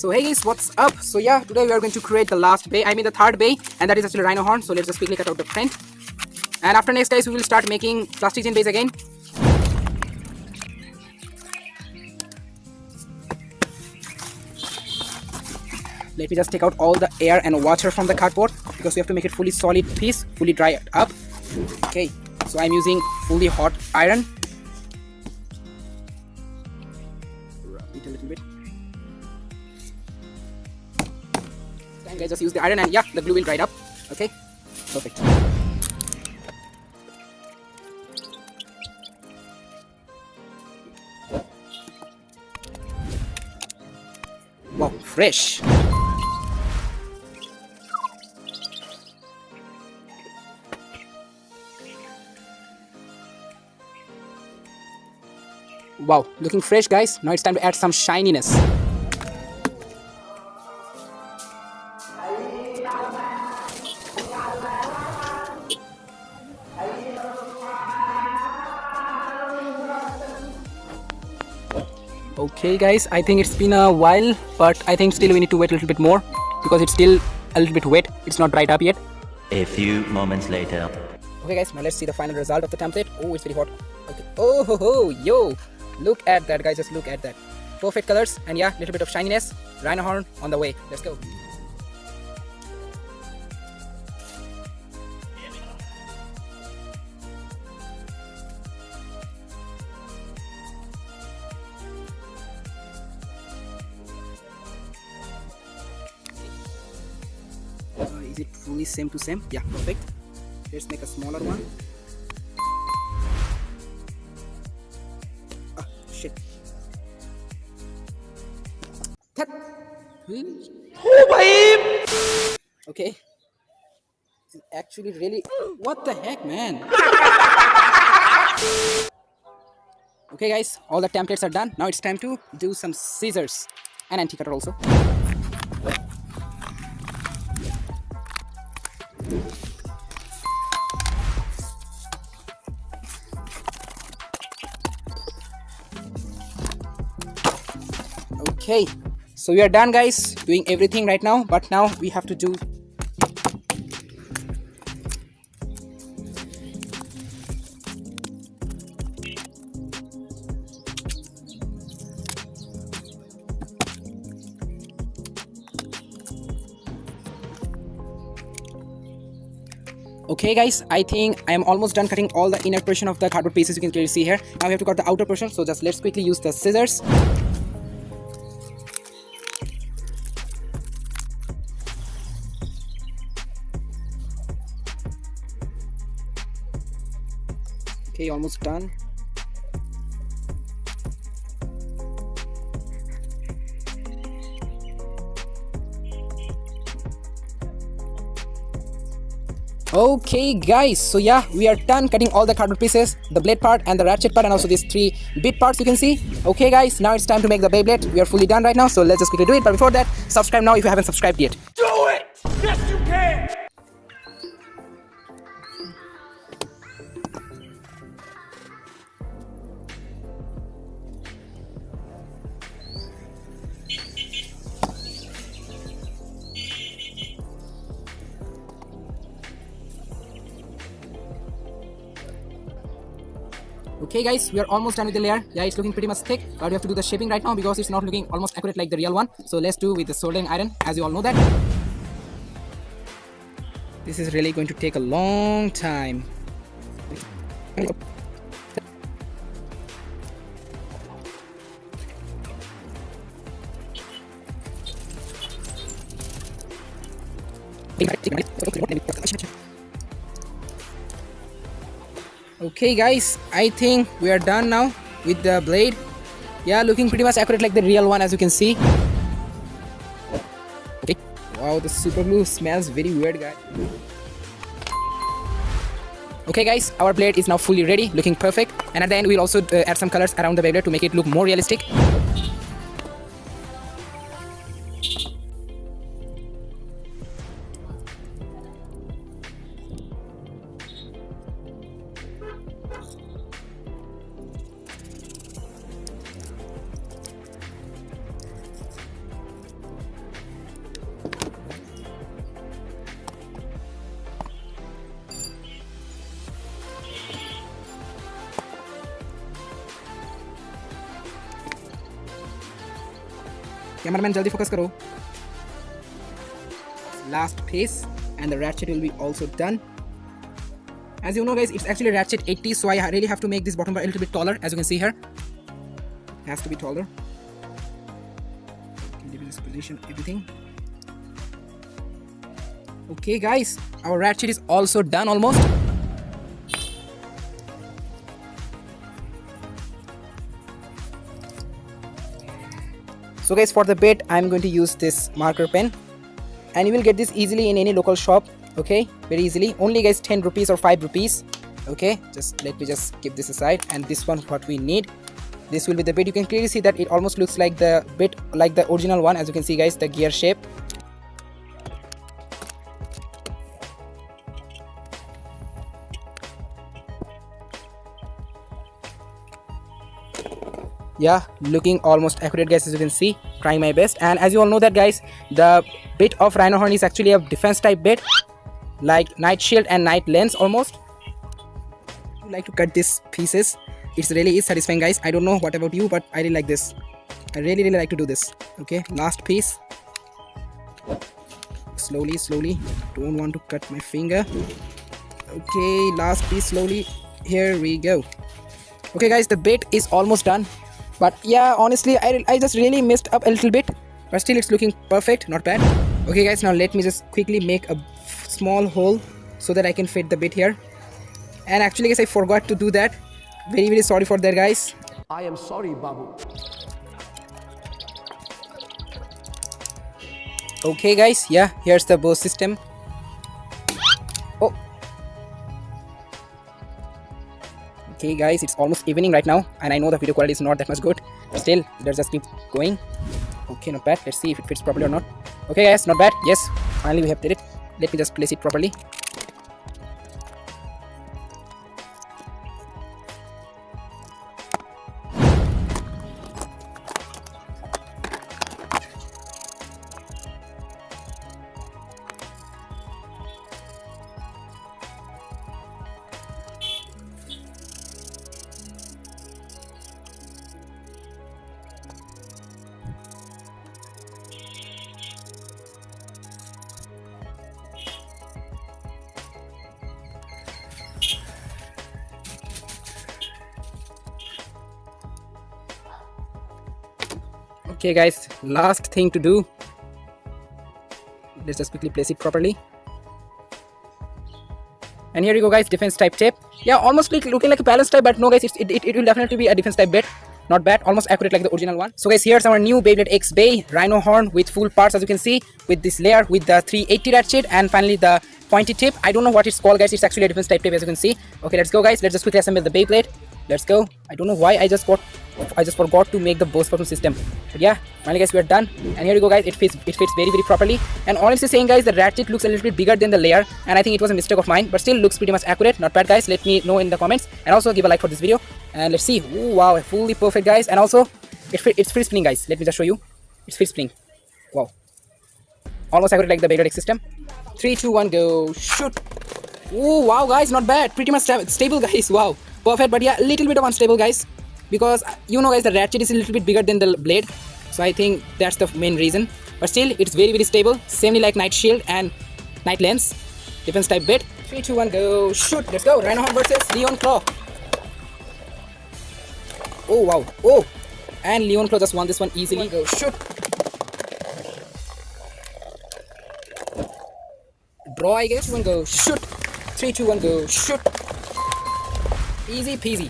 So hey guys, what's up? So yeah, today we are going to create the last bay, I mean the third bay, and that is actually RinoHorn. So let's just quickly cut out the print. And after next guys, we will start making plastic chain bays again. Let me just take out all the air and water from the cardboard because we have to make it fully solid piece, fully dry it up. Okay, so I'm using fully hot iron. Rub it a little bit. And guys, just use the iron and yeah, the glue will dry it up. Okay, perfect. Wow, fresh. Wow, looking fresh guys. Now it's time to add some shininess. Okay guys, I think it's been a while, but I think still we need to wait a little bit more because it's still a little bit wet. It's not dried up yet. A few moments later. Okay guys, now let's see the final result of the template. Oh, it's very hot. Okay. Oh ho ho, yo! Look at that guys, just look at that. Perfect colors and yeah, little bit of shininess. RinoHorn on the way. Let's go. Is it fully same to same? Yeah, perfect. Let's make a smaller one. Ah, shit. Oh, babe! Okay. It's actually really... What the heck, man? Okay guys, all the templates are done. Now it's time to do some scissors and anti-cutter also. Okay, so we are done guys doing everything right now, but now we have to do Okay guys, I think I am almost done cutting all the inner portion of the cardboard pieces. You can clearly see here. Now we have to cut the outer portion, so just let's quickly use the scissors. Okay, almost done. Okay guys, so yeah, we are done cutting all the cardboard pieces, the blade part and the ratchet part and also these three bit parts you can see. Okay guys, now it's time to make the Beyblade. We are fully done right now, so let's just quickly do it. But before that, subscribe now if you haven't subscribed yet. Do it! Yes you can! Okay guys, we are almost done with the layer. Yeah, it's looking pretty much thick, but we have to do the shaping right now because it's not looking almost accurate like the real one. So let's do with the soldering iron, as you all know that. This is really going to take a long time. Okay guys, I think we are done now with the blade. Yeah, looking pretty much accurate like the real one, as you can see. Okay. Wow, the super glue smells very weird guys. Okay guys, our blade is now fully ready, looking perfect. And at the end we'll also add some colors around the blade to make it look more realistic. Cameraman, jaldi focus karo. Last piece, and the ratchet will be also done. As you know guys, it's actually ratchet 80, so I really have to make this bottom bar a little bit taller. As you can see here, it has to be taller. Give this position, everything. Okay guys, our ratchet is also done almost. So guys, for the bit I'm going to use this marker pen, and you will get this easily in any local shop. Okay, very easily, only guys 10 rupees or 5 rupees. Okay, just let me just keep this aside, and this one what we need, this will be the bit. You can clearly see that it almost looks like the bit like the original one. As you can see guys, the gear shape. Yeah, looking almost accurate guys, as you can see, trying my best. And as you all know that guys, the bit of RinoHorn is actually a defense type bit, like night shield and night lens almost. I like to cut these pieces, it's really is satisfying guys. I don't know what about you, but I really like this. I really like to do this. Okay, last piece, slowly, don't want to cut my finger. Okay, last piece, slowly, here we go. Okay guys, the bit is almost done. But yeah, honestly, I just really messed up a little bit, but still it's looking perfect, not bad. Okay guys, now let me just quickly make a small hole so that I can fit the bit here. And actually guys, I forgot to do that. Very sorry for that guys. I am sorry, Babu. Okay guys, yeah, here's the bow system. Oh. Okay guys, it's almost evening right now, and I know the video quality is not that much good. Still, let's just keep going. Okay, not bad. Let's see if it fits properly or not. Okay guys, not bad. Yes, finally we have did it. Let me just place it properly. Okay guys, last thing to do. Let's just quickly place it properly. And here you go guys, defense type tape. Yeah, almost looking like a balance type, but no guys, it will definitely be a defense type bit. Not bad, almost accurate like the original one. So guys, here's our new Beyblade X Bay RinoHorn with full parts, as you can see, with this layer, with the 380 ratchet, and finally the pointy tip. I don't know what it's called guys, it's actually a defense type tape, as you can see. Okay, let's go guys, let's just quickly assemble the Beyblade. Let's go. I don't know why I just forgot to make the burst button system. But yeah, finally guys, we are done. And here you go guys, it fits very properly. And honestly saying guys, the ratchet looks a little bit bigger than the layer, and I think it was a mistake of mine, but still looks pretty much accurate. Not bad guys, let me know in the comments, and also give a like for this video. And let's see. Ooh, wow, fully perfect guys. And also it's free spinning guys. Let me just show you. It's free spinning. Wow, almost accurate like the Beyblade X system. 3, 2, 1, go, shoot. Ooh, wow guys, not bad, pretty much stable guys. Wow, perfect. But yeah, a little bit of unstable guys, because you know guys, the ratchet is a little bit bigger than the blade, so I think that's the main reason. But still, it's very stable, samely like night shield and night lens, defense type bit. 3, 2, 1, go, shoot. Let's go. RinoHorn versus Leon Claw. Oh wow, oh, and Leon Claw just won this one easily. Go, shoot. Draw, I guess. 1, go, shoot. 3, 2, 1, go, shoot. Easy peasy.